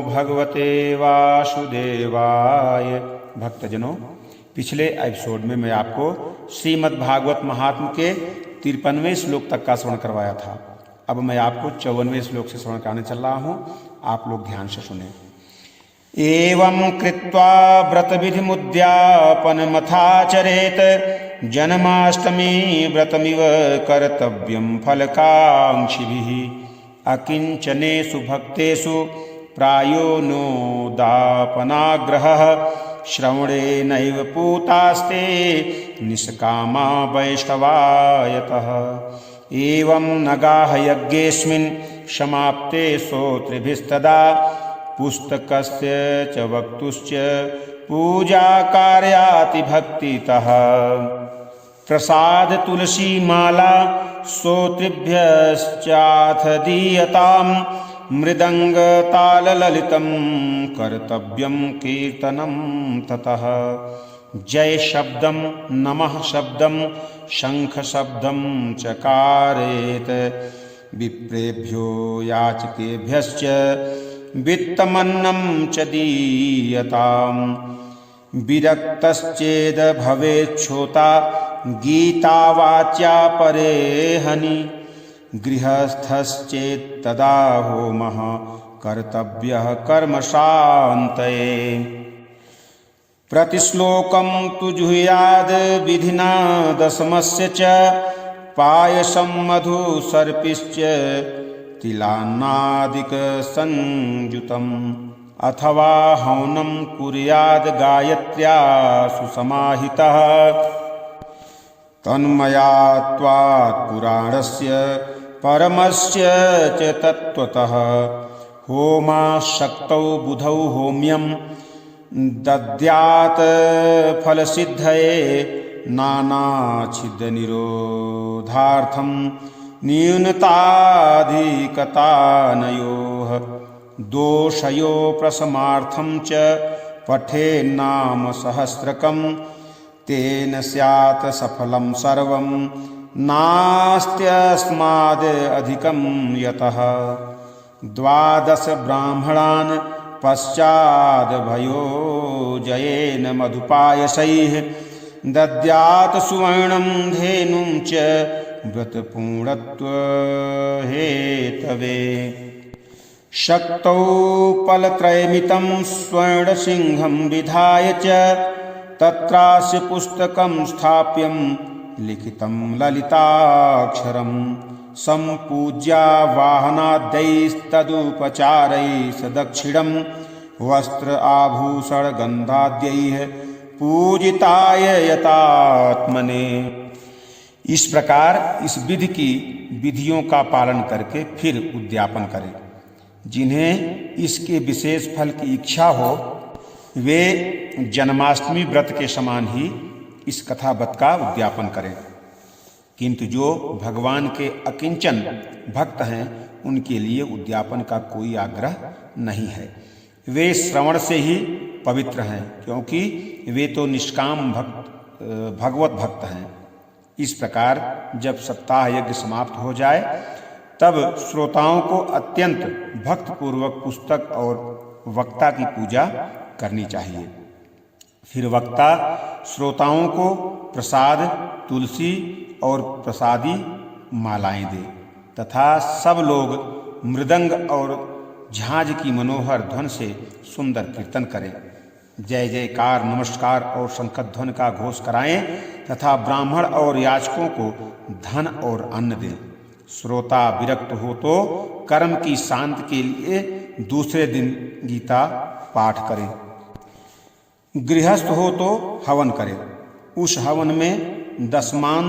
भगवते वासुदेवाय। भक्तजनों, पिछले एपिसोड में मैं आपको श्रीमद् भागवत महात्म्य के 53वें श्लोक तक का श्रवण करवाया था। अब मैं आपको 54वें श्लोक से श्रवण कराने चल रहा हूँ। आप लोग ध्यान से सुने। एवं कृत्वा व्रतविधिमुद्यापनमथाचरेत जन्माष्टमी व्रतमिव कर्तव्यं फलकांक्षिभिः अकिंचनेषु भक्तेषु प्रायो नोदापनाग्रहः श्रवणेनैव पूतास्ते निष्कामा वैष्णवायतः। एवं नगाः यज्ञेऽस्मिन् समाप्ते श्रोतृभिस्तदा पुस्तकस्य च वक्तुश्च पूजा कार्याति भक्तितः। प्रसाद तुलसी माला श्रोतृभ्यश्चाथ दीयताम् मृदंग ताल ललितं कर्तव्यं कीर्तनं ततः। जय शब्दं नमः शब्दं शंख शब्दं चकारेत विप्रेभ्यो याचकेभ्यश्च वित्तमन्नं च दीयताम्। विरक्तश्चेद भवेच्छ्रोता गीतावाच्या परेहनि गृहस्थश्चेत्तदा होमः कर्तव्यः कर्मशान्तये। प्रतिश्लोकं तु जुहुयाद् विधिना दशमस्य च पायसं मधु सर्पिश्च तिलान्नादिकसंयुतम् अथवा हवनं कुर्याद् गायत्र्या सुसमाहितः। तन्मयात्वात् पुराणस्य परमस्य च तत्त्वतः होमाशक्तौ बुधौ होम्यं दद्यात् फलसिद्धये नानाच्छिद्यनिरोधार्थं न्यूनताधिकतानयोः दोषयो प्रशमार्थं च पठेन्नाम सहस्रकं तेन स्यात् सफलं सर्वं नास्त्यस्माद् अधिकं यतः। 12 ब्राह्मणान् पश्चाद् भयो जयेन मधुपायसैः दद्यात् सुवर्णं धेनुं च व्रतपूर्णत्वहेतवे। शक्तौ फलत्रयमितं स्वर्णसिंहं विधाय च तत्रास्य पुस्तकं स्थाप्यं लिखितं ललिताक्षरं सम्पूज्या वाहनाद्यैस्तदुपचारैः सदक्षिणं वस्त्र आभूषण गन्धाद्यैः पूजिताय यतात्मने। इस प्रकार इस विधि की विधियों का पालन करके फिर उद्यापन करें। जिन्हें इसके विशेष फल की इच्छा हो वे जन्माष्टमी व्रत के समान ही इस कथावत का उद्यापन करें, किंतु जो भगवान के अकिंचन भक्त हैं उनके लिए उद्यापन का कोई आग्रह नहीं है। वे श्रवण से ही पवित्र हैं, क्योंकि वे तो निष्काम भगवत भक्त हैं। इस प्रकार जब सप्ताह यज्ञ समाप्त हो जाए तब श्रोताओं को अत्यंत भक्तिपूर्वक पुस्तक और वक्ता की पूजा करनी चाहिए। फिर वक्ता श्रोताओं को प्रसाद, तुलसी और प्रसादी मालाएं दे तथा सब लोग मृदंग और झांझ की मनोहर ध्वन से सुंदर कीर्तन करें। जय जयकार, नमस्कार और शंखध्वन का घोष कराएं तथा ब्राह्मण और याचकों को धन और अन्न दें। श्रोता विरक्त हो तो कर्म की शांति के लिए दूसरे दिन गीता पाठ करें। गृहस्थ हो तो हवन करें। उस हवन में 10वां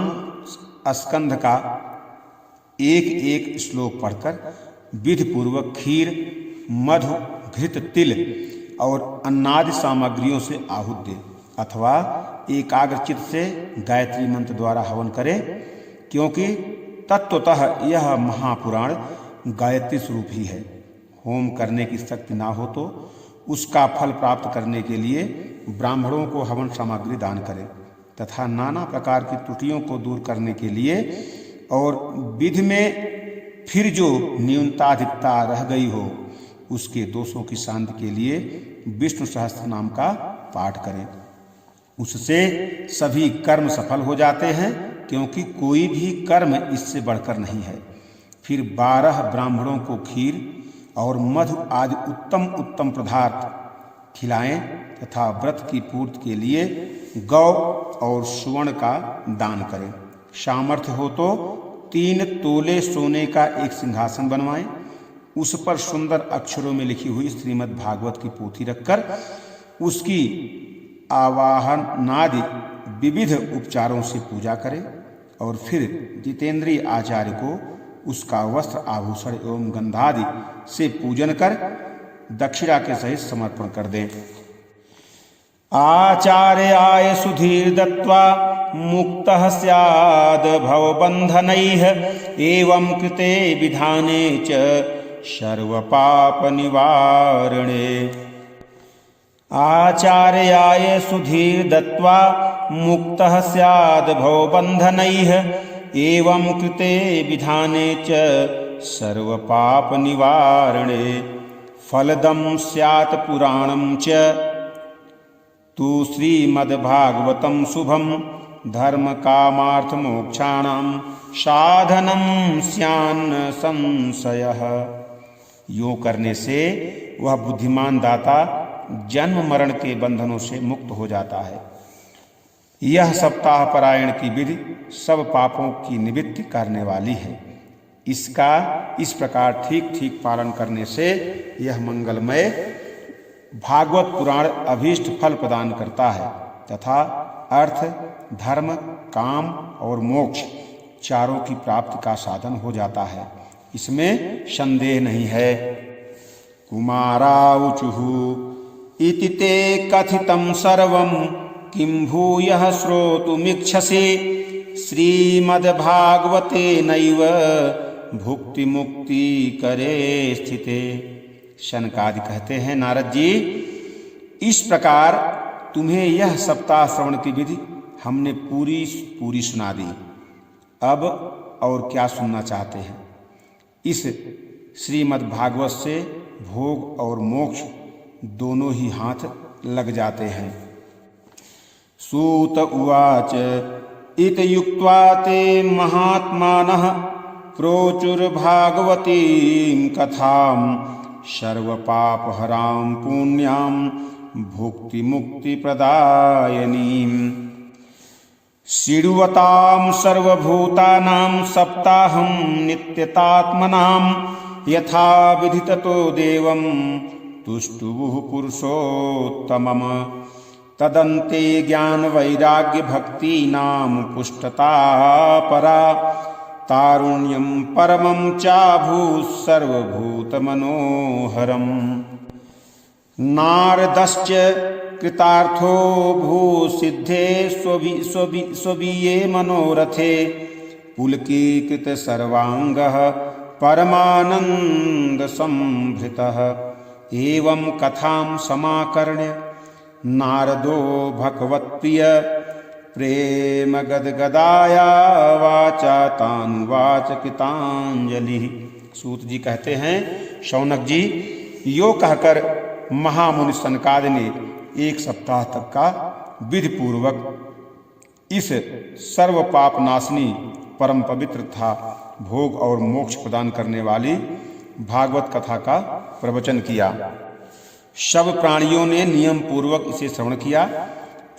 स्कंध का एक श्लोक पढ़कर विधि पूर्वक खीर, मधु, घृत, तिल और अन्नादि सामग्रियों से आहुति दे अथवा एकाग्रचित्त से गायत्री मंत्र द्वारा हवन करे, क्योंकि तत्वतः यह महापुराण गायत्री स्वरूप ही है। होम करने की शक्ति ना हो तो उसका फल प्राप्त करने के लिए ब्राह्मणों को हवन सामग्री दान करें तथा नाना प्रकार की त्रुटियों को दूर करने के लिए और विधि में फिर जो न्यूनताधिकता रह गई हो उसके दोषों की शांति के लिए विष्णु सहस्त्र नाम का पाठ करें। उससे सभी कर्म सफल हो जाते हैं, क्योंकि कोई भी कर्म इससे बढ़कर नहीं है। फिर 12 ब्राह्मणों को खीर और मधु आदि उत्तम उत्तम पदार्थ खिलाएं तथा व्रत की पूर्ति के लिए गौ और सुवर्ण का दान करें। सामर्थ्य हो तो 3 तोले सोने का एक सिंहासन बनवाएं, उस पर सुंदर अक्षरों में लिखी हुई श्रीमद् भागवत की पोथी रखकर उसकी आवाहनादि विविध उपचारों से पूजा करें और फिर जितेंद्रीय आचार्य को उसका वस्त्र आभूषण एवं गंधादि से पूजन कर दक्षिणा के सहित समर्पण कर दें। आचार्याय सुधीर दत्वा मुक्तः स्याद् भवबन्धनैः एवं कृते विधाने च सर्वपाप निवारणे। आचार्याय सुधीर दत्वा मुक्तः स्याद् भवबन्धनैः एवं कृते विधाने च सर्वपाप निवारणे। फलदं स्यात् पुराणं च तु श्रीमद्भागवतं शुभं धर्म कामार्थ मोक्षाणां साधनं स्यान्न संशयः। यूं करने से वह बुद्धिमान दाता जन्म मरण के बंधनों से मुक्त हो जाता है। यह सप्ताह पारायण की विधि सब पापों की निवृत्ति करने वाली है। इसका इस प्रकार ठीक ठीक पालन करने से यह मंगलमय भागवत पुराण अभीष्ट फल प्रदान करता है तथा अर्थ, धर्म, काम और मोक्ष चारों की प्राप्ति का साधन हो जाता है, इसमें संदेह नहीं है। कुमारावुचुः इति ते कथितं सर्वं किं भूयः श्रोतुमिच्छसि श्रीमद्भागवते नैव भुक्ति मुक्ति करे स्थिते। शनकादि कहते हैं, नारद जी, इस प्रकार तुम्हें यह सप्ताह श्रवण की विधि हमने पूरी सुना दी। अब और क्या सुनना चाहते हैं? इस श्रीमद् भागवत से भोग और मोक्ष दोनों ही हाथ लग जाते हैं। सूत उवाच इत युक्त्वा ते महात्मानः प्रोचुर्भागवतीं कथां सर्वपापहरां पुण्यां भुक्तिमुक्तिप्रदायनीं। शृण्वतां सर्वभूतानां सप्ताहं नित्यतात्मनां यथा विधिततो देवं तुष्टुवुः पुरुषोत्तमम्। तदन्ते ज्ञानवैराग्यभक्तीनां पुष्टता परा तारुण्यं परमं चाभूत् सर्वभूतमनोहरम्। नारदश्च कृतार्थो भूसिद्धे स्ववीये मनोरथे पुलकीकृत सर्वांगः परमानन्दसंभृतः। एवं कथां समाकर्ण्य नारदो भगवत्प्रिय प्रेम गदगदाया वाचा तानुवाच कृतांजलि। सूत जी कहते हैं, शौनक जी, यो कहकर महामुनि सनकादि ने 1 सप्ताह तक का विधि पूर्वक इस सर्व पाप नाशनी परम पवित्र तथा भोग और मोक्ष प्रदान करने वाली भागवत कथा का प्रवचन किया। सब प्राणियों ने नियम पूर्वक इसे श्रवण किया।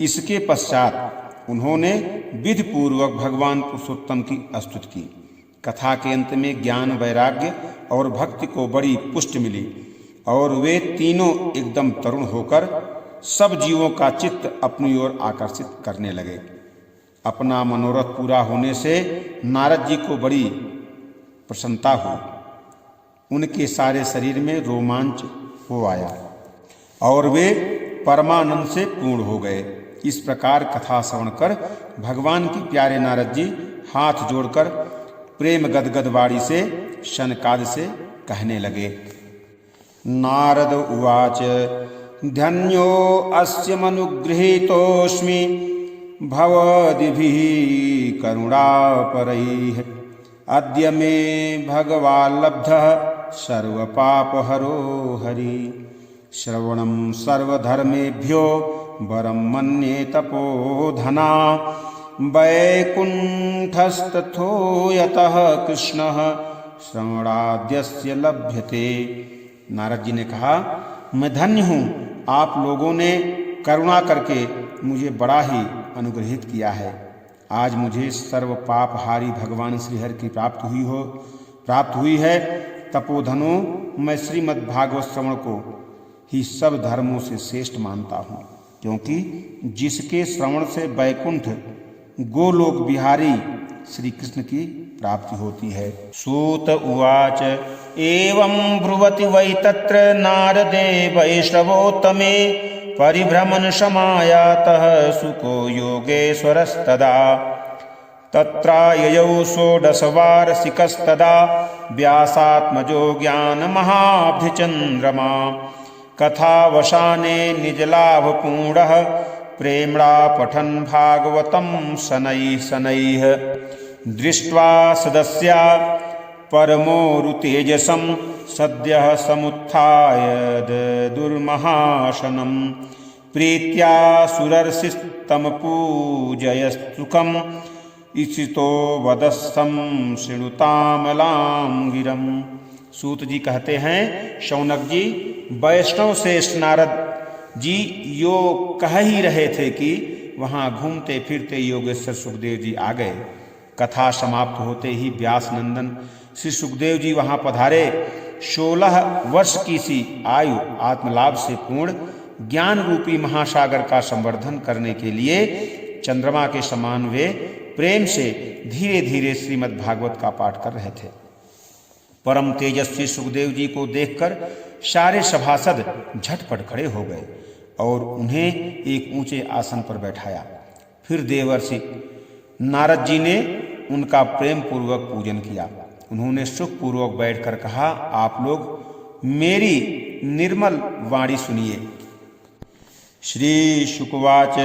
इसके पश्चात उन्होंने विधि पूर्वक भगवान पुरुषोत्तम की स्तुति की। कथा के अंत में ज्ञान, वैराग्य और भक्ति को बड़ी पुष्टि मिली और वे तीनों एकदम तरुण होकर सब जीवों का चित्त अपनी ओर आकर्षित करने लगे। अपना मनोरथ पूरा होने से नारद जी को बड़ी प्रसन्नता हुई। उनके सारे शरीर में रोमांच हो आया और वे परमानंद से पूर्ण हो गए। इस प्रकार कथा श्रवण कर भगवान के प्यारे नारद जी हाथ जोड़कर प्रेम गदगद वाणी से शनकादि से कहने लगे। नारद उवाच धन्यो अस्य मनुगृहीतोऽस्मि भवद्भिः करुणापरैः। अद्य मे भगवान् लब्धः सर्वपापहरो हरि। श्रवणं सर्वधर्मेभ्यो वरं मन्ये तपोधना। वैकुण्ठस्तथो यतः कृष्णः श्रवणाद्यस्य लभ्यते। नारद जी ने कहा, मैं धन्य हूँ, आप लोगों ने करुणा करके मुझे बड़ा ही अनुग्रहित किया है। आज मुझे सर्व पापहारी भगवान श्रीहरि की प्राप्त हुई है। तपोधनो, मैं श्रीमद् भागवत श्रवण को ही सब धर्मों से श्रेष्ठ मानता हूँ, क्योंकि जिसके श्रवण से वैकुंठ गोलोक बिहारी श्री कृष्ण की प्राप्ति होती है। सूत उवाच एवं ब्रुवति वै तत्र नारदे वैष्णवोत्तमे परिभ्रमण समायातः सुको योगेश्वरस्तदा। तत्राययौ षोडशवार्षिकस्तदा व्यासात्मजो ज्ञानमहाब्धिचन्द्रमा। कथावसाने निजलाभपूर्णः प्रेम्णा पठन् भागवतं शनैः शनैः। दृष्ट्वा सदस्या परमोरुतेजसं सद्यः समुत्थाय दुर्महाशनं। प्रीत्या सुरर्षिस्तमपूजयस्तुकम् इसितो वदस्सं शृणुतामलां गिरम्। सूत जी कहते हैं, शौनक जी, वैष्णव श्रेष्ठ नारद जी यो कह ही रहे थे कि वहां घूमते फिरते योगेश्वर सुखदेव जी आ गए। कथा समाप्त होते ही व्यास नंदन श्री सुखदेव जी वहां पधारे। 16 वर्ष की सी आयु आत्मलाभ से पूर्ण ज्ञान रूपी महासागर का संवर्धन करने के लिए चंद्रमा के समान वे प्रेम से धीरे धीरे श्रीमद् भागवत का पाठ कर रहे थे। परम तेजस्वी सुखदेव जी को देखकर सारे सभासद झटपट खड़े हो गए और उन्हें एक ऊंचे आसन पर बैठाया। फिर देवर्षि नारद जी ने उनका प्रेम पूर्वक पूजन किया। उन्होंने सुखपूर्वक बैठकर कहा, आप लोग मेरी निर्मल वाणी सुनिए। श्री शुकवाच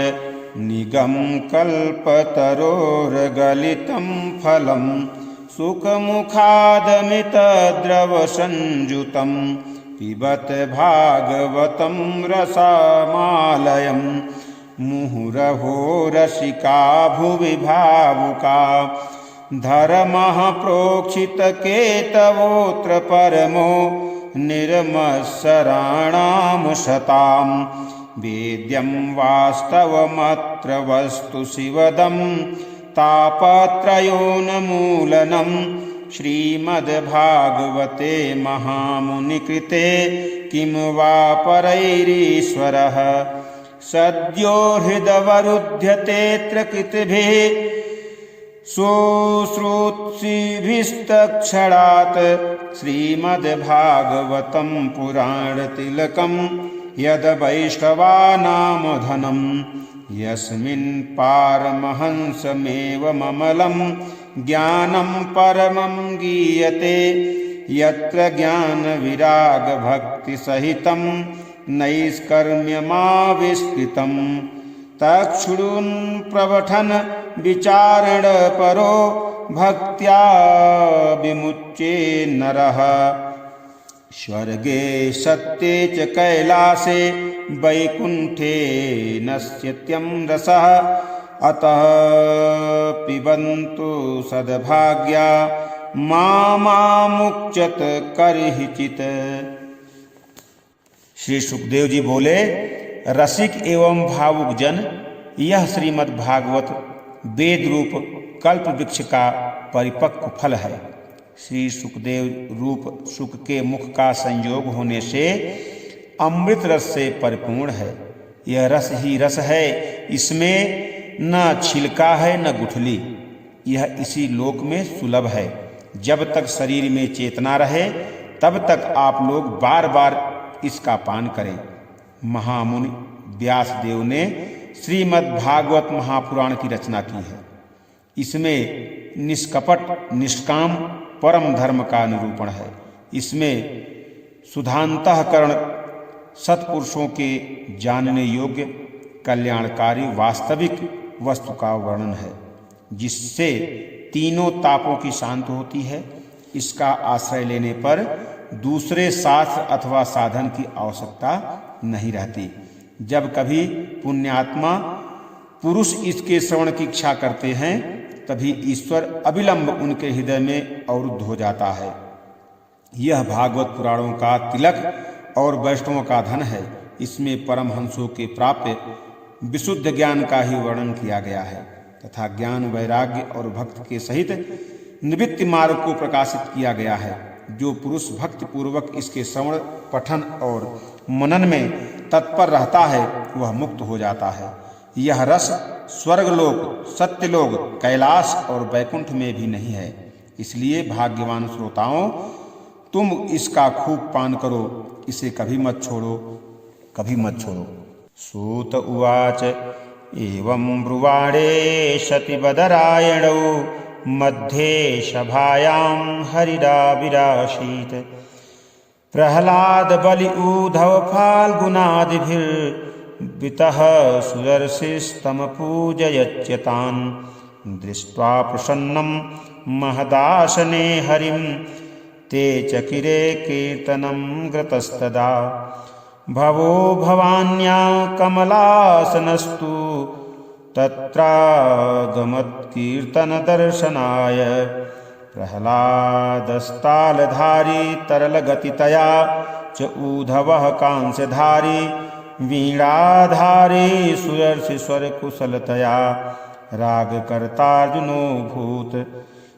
निगम कल्पतरोर्गलितं फलं सुखमुखादमितद्रवसंयुतं पिबत भागवतं रसमालयं। मुहुरहो रसिका भुवि भावुका धर्मः प्रोक्षितकेतवोऽत्र परमो निर्मत्सराणां शतां। वेद्यं वास्तवमत्र वस्तु शिवदं तापत्रयोन्मूलनं। श्रीमद्भागवते महामुनिकृते किं वा परैरीश्वरः। सद्यो हृदवरुध्यतेऽत्र कृतभिः शुश्रूषिभिस्तक्षणात्। श्रीमद्भागवतं पुराणतिलकं यद् वैष्णवानां धनं। यस्मिन् पारमहंसमेवममलं ज्ञानं परमं गीयते। यत्र ज्ञानविरागभक्तिसहितं नैष्कर्म्यमाविष्कृतं। तच्छृणुन् प्रवठन् विचारण परो भक्त्या विमुच्ये नरः। स्वर्गे सत्ये च कैलासे वैकुण्ठे नश्यत्यं रसः। अतः पिबन्तु सद्भाग्या मामुच्यत करहिचित्। श्री सुखदेव जी बोले, रसिक एवं भावुक जन, यह श्रीमद् भागवत वेद रूप कल्प वृक्ष का परिपक्व फल है। श्री सुखदेव रूप सुख के मुख का संयोग होने से अमृत रस से परिपूर्ण है। यह रस ही रस है, इसमें न छिलका है न गुठली। यह इसी लोक में सुलभ है। जब तक शरीर में चेतना रहे तब तक आप लोग बार बार इसका पान करें। महामुनि व्यास देव ने श्रीमद् भागवत महापुराण की रचना की है। इसमें निष्कपट निष्काम परम धर्म का निरूपण है। इसमें सुधांतःकरण सत्पुरुषों के जानने योग्य कल्याणकारी वास्तविक वस्तु का वर्णन है, जिससे तीनों तापों की शांति होती है। इसका आश्रय लेने पर दूसरे शास्त्र अथवा साधन की आवश्यकता नहीं रहती। जब कभी पुण्यात्मा पुरुष इसके श्रवण की इच्छा करते हैं तभी ईश्वर अविलंब उनके हृदय में अवरुद्ध हो जाता है। यह भागवत पुराणों का तिलक और वैष्णवों का धन है। इसमें परमहंसों के प्राप्य विशुद्ध ज्ञान का ही वर्णन किया गया है तथा ज्ञान वैराग्य और भक्त के सहित निवृत्ति मार्ग को प्रकाशित किया गया है। जो पुरुष भक्ति पूर्वक इसके श्रवण पठन और मनन में तत्पर रहता है वह मुक्त हो जाता है। यह रस स्वर्गलोक, सत्यलोक, कैलाश और वैकुंठ में भी नहीं है। इसलिए भाग्यवान श्रोताओं, तुम इसका खूब पान करो, इसे कभी मत छोड़ो, कभी मत छोड़ो। सूत उवाच एवं ब्रुवाणे शतिबदरायणौ मध्ये सभायां हरिराविरासीत् प्रह्लाद बलि ऊधव फाल्गुनादिभिर्वितः सुदर्शिस्तम पूजयत्यतान् दृष्ट्वा प्रसन्नं महदासने हरिं ते चकिरे कीर्तनं ग्रतस्तदा भवो भवान्या कमलासनस्तु तत्रागमत्कीर्तनदर्शनाय प्रह्लादस्तालधारी तरलगतितया च ऊधवः कांस्यधारी वीणाधारी सुदर्शिस्वरकुशलतया रागकर्तार्जुनोऽभूत्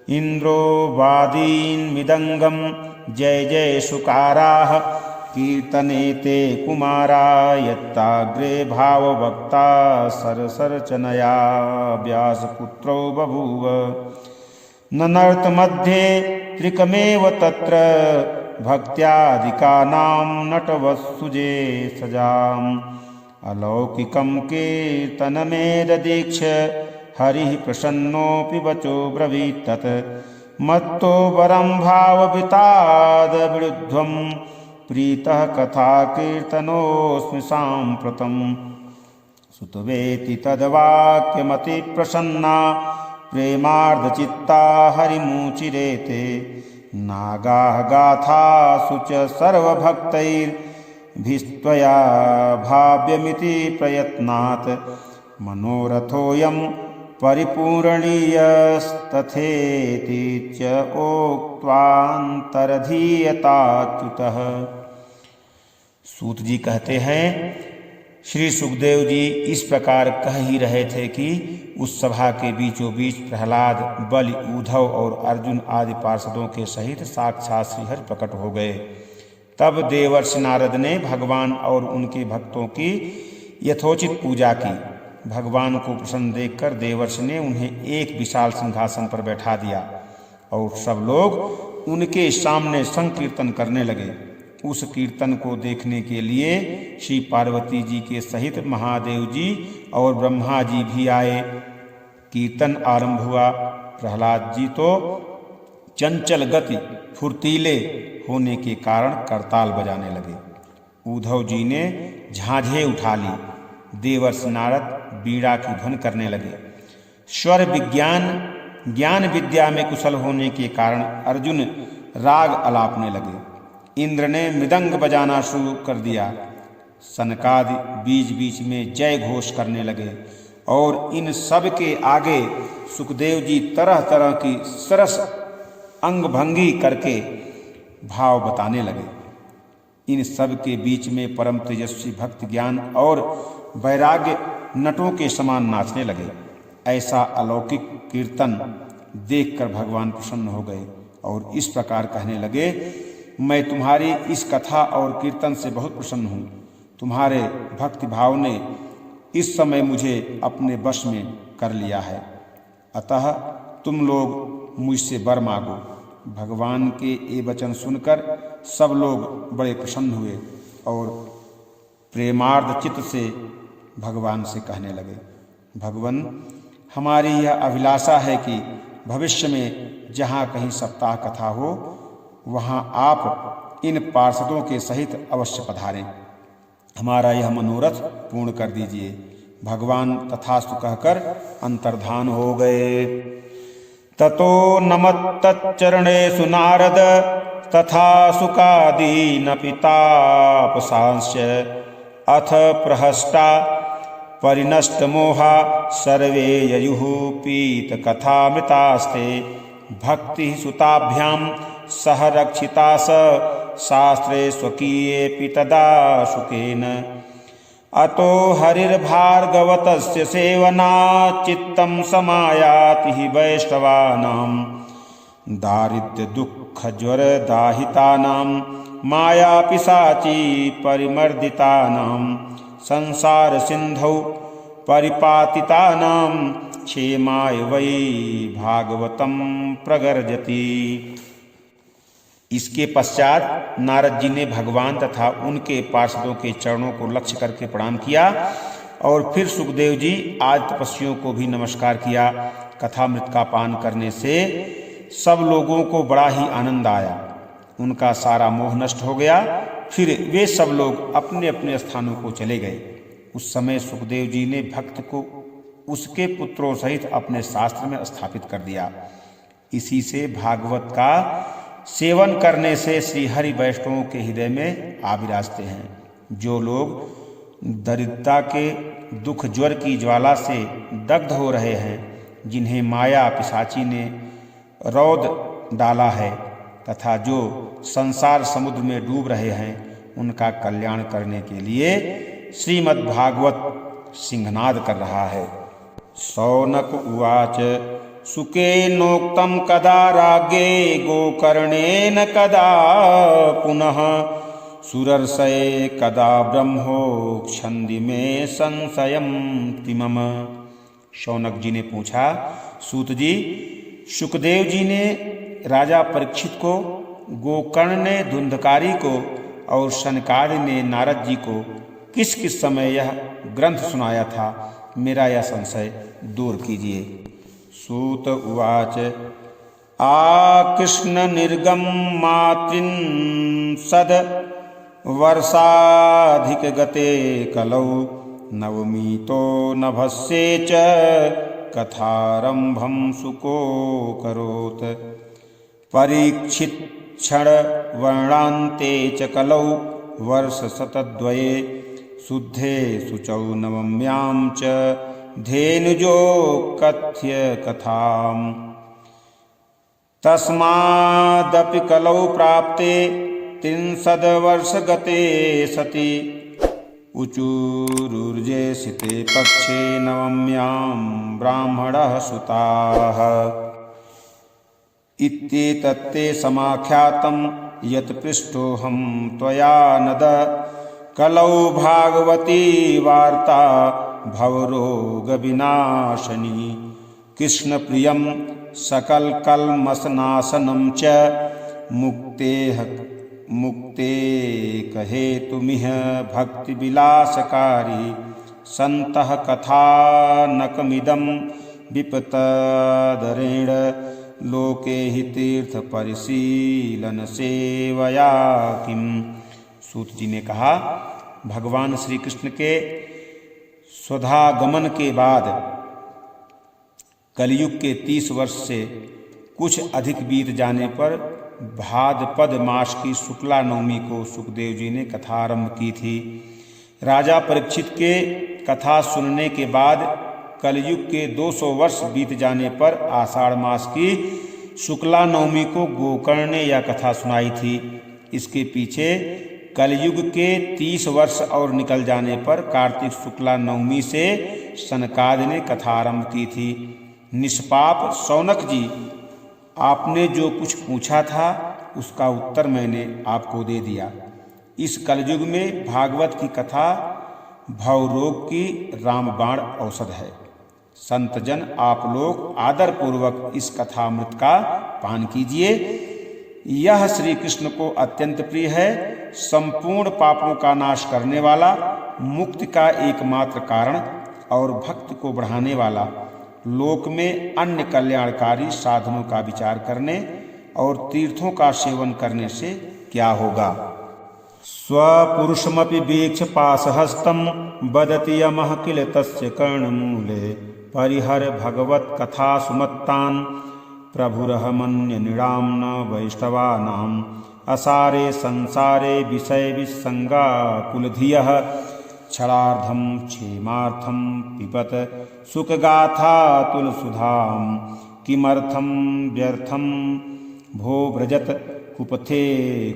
इन्द्रो वादीन्मृदङ्गं जय जय सुकाराः कीर्तने ते कुमारा यत्ताग्रे भावभक्ता सरसरचनया व्यासपुत्रो बभूव ननर्तमध्ये त्रिकमेव तत्र भक्त्यादिकानां नटवत्सुजे सजाम् अलौकिकं कीर्तनमेददीक्ष्य हरिः प्रसन्नोऽपि वचो ब्रवीत् तत् मत्तो वरं भाववितादविरुद्धं प्रीतः कथा कीर्तनोऽस्मि साम्प्रतम् सुतवेति तद्वाक्यमति प्रसन्ना प्रेमार्धचित्ता हरिमुचिरेते नागाः गाथासु च सर्वभक्तैर्भिस्त्वया भाव्यमिति प्रयत्नात् मनोरथोऽयं परिपूरणीयस्तथेति च उक्त्वान्तरधीयताच्युतः। सूत जी कहते हैं, श्री सुखदेव जी इस प्रकार कह ही रहे थे कि उस सभा के बीचों बीच प्रहलाद, बलि, ऊधव और अर्जुन आदि पार्षदों के सहित साक्षात श्रीहरि प्रकट हो गए। तब देवर्षि नारद ने भगवान और उनके भक्तों की यथोचित पूजा की। भगवान को प्रसन्न देखकर देवर्षि ने उन्हें एक विशाल सिंहासन पर बैठा दिया और सब लोग उनके सामने संकीर्तन करने लगे। उस कीर्तन को देखने के लिए श्री पार्वती जी के सहित महादेव जी और ब्रह्मा जी भी आए। कीर्तन आरंभ हुआ। प्रहलाद जी तो चंचल गति, फुर्तीले होने के कारण करताल बजाने लगे। ऊधव जी ने झांझें उठा ली। देवर्षि नारद बीड़ा की ध्वनि करने लगे। स्वर विज्ञान, ज्ञान विद्या में कुशल होने के कारण अर्जुन राग अलापने लगे। इंद्र ने मृदंग बजाना शुरू कर दिया। सनकादि बीच बीच में जय घोष करने लगे और इन सब के आगे सुखदेव जी तरह तरह की सरस अंगभंगी करके भाव बताने लगे। इन सब के बीच में परम तेजस्वी भक्त ज्ञान और वैराग्य नटों के समान नाचने लगे। ऐसा अलौकिक कीर्तन देखकर भगवान प्रसन्न हो गए और इस प्रकार कहने लगे, मैं तुम्हारी इस कथा और कीर्तन से बहुत प्रसन्न हूँ। तुम्हारे भक्ति भाव ने इस समय मुझे अपने वश में कर लिया है। अतः तुम लोग मुझसे वर मांगो। भगवान के ये वचन सुनकर सब लोग बड़े प्रसन्न हुए और प्रेमार्ध चित्त से भगवान से कहने लगे, भगवान, हमारी यह अभिलाषा है कि भविष्य में जहाँ कहीं सप्ताह कथा हो वहाँ आप इन पार्षदों के सहित अवश्य पधारें। हमारा यह मनोरथ पूर्ण कर दीजिए। भगवान तथास्तु कहकर अंतर्धान हो गए। ततो नमत्तच्चरणेषु नारद तथा सुखादीनपि तापसांश्च अथ प्रहष्टा परिनष्टमोहा सर्वे ययुः पीतकथामृतास्ते भक्तिः सुताभ्यां सह रक्षिता शास्त्रे स्वकीयेऽपि तदा सुखेन। अतो हरिर्भार्गवतस्य सेवनात् चित्तं समायाति हि वैष्णवानां दारिद्र्यदुःखज्वरदाहितानां मायापिशाची परिमर्दितानां संसारसिन्धौ परिपातितानां क्षेमाय वै भागवतं प्रगर्जति। इसके पश्चात नारद जी ने भगवान तथा उनके पार्षदों के चरणों को लक्ष्य करके प्रणाम किया और फिर सुखदेव जी आदि तपस्वियों को भी नमस्कार किया। कथामृत का पान करने से सब लोगों को बड़ा ही आनंद आया, उनका सारा मोह नष्ट हो गया। फिर वे सब लोग अपने अपने स्थानों को चले गए। उस समय सुखदेव जी ने भक्त को उसके पुत्रों सहित अपने शास्त्र में स्थापित कर दिया। इसी से भागवत का सेवन करने से श्री हरि वैष्णवों के हृदय में आविराजते हैं। जो लोग दरिद्रता के दुख ज्वर की ज्वाला से दग्ध हो रहे हैं, जिन्हें माया पिशाची ने रौद डाला है, तथा जो संसार समुद्र में डूब रहे हैं, उनका कल्याण करने के लिए श्रीमद् भागवत सिंहनाद कर रहा है। शौनक उवाच सुकेनोक्तं कदा राज्ञे गोकर्णेन कदा पुनः सुरर्षये कदा ब्रह्मोक्षन्ति में संशयं तिमम। शौनक जी ने पूछा, सूत जी, शुकदेव जी ने राजा परीक्षित को, गोकर्ण ने धुंधकारी को और शनकादि ने नारद जी को किस किस समय यह ग्रंथ सुनाया था, मेरा यह संशय दूर कीजिए। सूत उवाच आकृष्ण निर्गम मातृन सद वर्षाधिक गते कलौ नवमीतो नभस्ये च कथारंभं सुको करोत् परीक्षित क्षण वर्णान्ते च कलौ वर्ष शतद्वये शुद्धे शुचौ नवम्यां च धेनुजो कथ्य कथाम् तस्मादपि कलौ प्राप्ते 30 वर्षगते सति उचुरुर्जे सिते पक्षे नवम्यां ब्राह्मणः सुताः इत्येतत्ते समाख्यातं यत् पृष्टोऽहं त्वया नद कलौ भागवती वार्ता भवरोगविनाशनी कृष्णप्रियं सकलकल्मषनाशनं च मुक्तेकहेतुमिह भक्तिविलासकारी सन्तः कथानकमिदं विपतदरेण लोके हि तीर्थपरिशीलन सेवया किम्। सूत जी ने कहा, भगवान श्री कृष्ण के स्वधागमन के बाद कलयुग के 30 वर्ष से कुछ अधिक बीत जाने पर भाद्रपद मास की शुक्ला नवमी को सुखदेव जी ने कथा आरंभ की थी। राजा परीक्षित के कथा सुनने के बाद कलयुग के 200 वर्ष बीत जाने पर आषाढ़ मास की शुक्ला नवमी को गोकर्ण ने यह कथा सुनाई थी। इसके पीछे कलयुग के 30 वर्ष और निकल जाने पर कार्तिक शुक्ला नवमी से सनकादि ने कथा आरंभ की थी। निष्पाप शौनक जी, आपने जो कुछ पूछा था उसका उत्तर मैंने आपको दे दिया। इस कलयुग में भागवत की कथा भवरोग की रामबाण औषध है। संतजन, आप लोग आदर पूर्वक इस कथामृत का पान कीजिए। यह श्री कृष्ण को अत्यंत प्रिय है, संपूर्ण पापों का नाश करने वाला, मुक्ति का एकमात्र कारण और भक्त को बढ़ाने वाला, लोक में अन्य कल्याणकारी साधनों का विचार करने और तीर्थों का सेवन करने से क्या होगा। स्वपुरुषमपि वीक्ष पाशहस्तं वदति यमः किल तस्य कर्णमूले परिहर भगवत् कथा सुमत्तान् प्रभुरहमन्य निराम्न वैष्णवानां असारे संसारे विषय विसंगा कुलधियः क्षणार्धं क्षेमार्थं पिबत सुखगाथा तुलसुधां किमर्थं व्यर्थं भो व्रजत कुपथे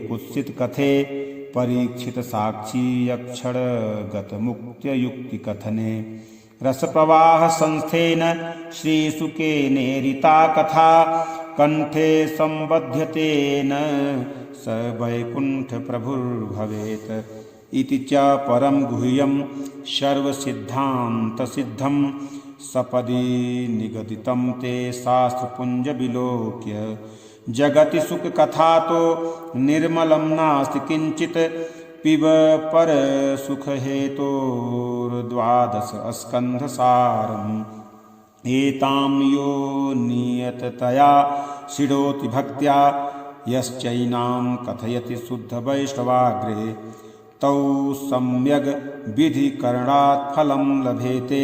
कुत्सित कथे परीक्षित साक्षी अक्षर गत मुक्त्य युक्ति कथने रस प्रवाह संस्थेन श्रीसुके नेरिता कथा कंठे संबध्यतेन स वैकुंठ प्रभुर्भवेत् इति च परम गुह्यं सर्वसिद्धांत सिद्धं सपदि निगदितं ते शास्त्रपुंज विलोक्य जगति सुख कथा तो निर्मलं नास्ति किंचित पिब पर सुख हेतोर्द्वादश स्कंध सारम् एतां यो नियततया षिडोति भक्त्या यश्चैनां कथयति शुद्ध वैष्णवाग्रे तौ सम्यग् विधि करणात् फलं लभेते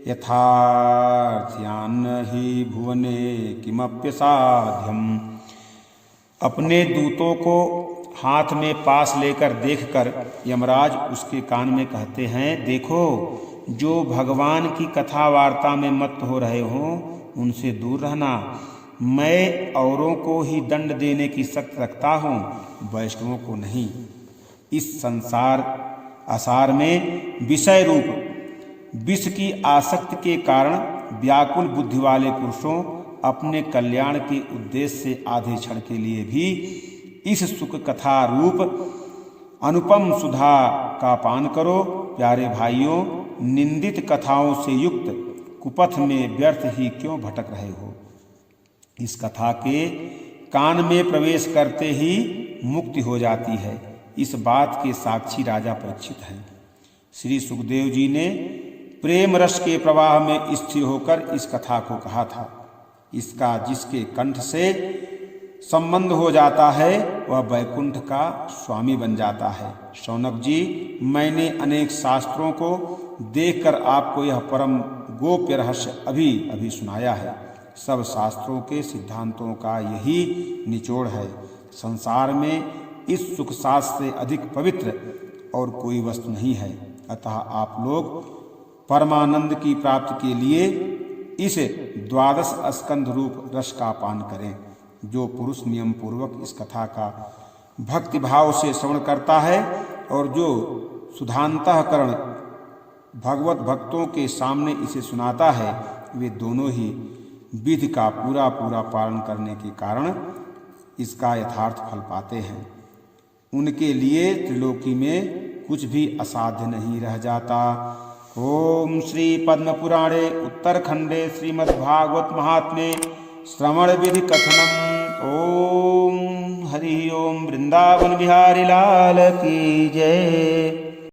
यथार्थ्यान्न हि भुवने किमप्यसाध्यम्। अपने दूतों को हाथ में पास लेकर देखकर यमराज उसके कान में कहते हैं, देखो जो भगवान की कथा वार्ता में मत्त हो रहे हो उनसे दूर रहना। मैं औरों को ही दंड देने की शक्ति रखता हूँ, वैष्णवों को नहीं। इस संसार आसार में विषय रूप विष की आसक्ति के कारण व्याकुल बुद्धि वाले पुरुषों अपने कल्याण के उद्देश्य से आधे क्षण के लिए भी इस सुख कथा रूप अनुपम सुधा का पान करो। प्यारे भाइयों, निंदित कथाओं से युक्त कुपथ में व्यर्थ ही क्यों भटक रहे हो। इस कथा के कान में प्रवेश करते ही मुक्ति हो जाती है। इस बात के साक्षी राजा परीक्षित हैं। श्री सुखदेव जी ने प्रेम रस के प्रवाह में स्थिर होकर इस कथा को कहा था। इसका जिसके कंठ से संबंध हो जाता है वह वैकुंठ का स्वामी बन जाता है। शौनक जी, मैंने अनेक शास्त्रों को देखकर आपको यह परम गोप्य रहस्य अभी अभी सुनाया है। सब शास्त्रों के सिद्धांतों का यही निचोड़ है। संसार में इस सुख शास्त्र से अधिक पवित्र और कोई वस्तु नहीं है। अतः आप लोग परमानंद की प्राप्ति के लिए इस द्वादश स्कंध रूप रस का पान करें। जो पुरुष नियम पूर्वक इस कथा का भक्ति भाव से श्रवण करता है और जो सुधांतःकरण भगवत भक्तों के सामने इसे सुनाता है, वे दोनों ही विधि का पूरा पूरा पालन करने के कारण इसका यथार्थ फल पाते हैं। उनके लिए त्रिलोकी में कुछ भी असाध्य नहीं रह जाता। ओम श्री पद्म पुराणे उत्तरखंडे श्रीमद्भागवत महात्म्ये श्रवण विधि कथनम। ओम हरि ओम। वृंदावन बिहारी लाल की जय।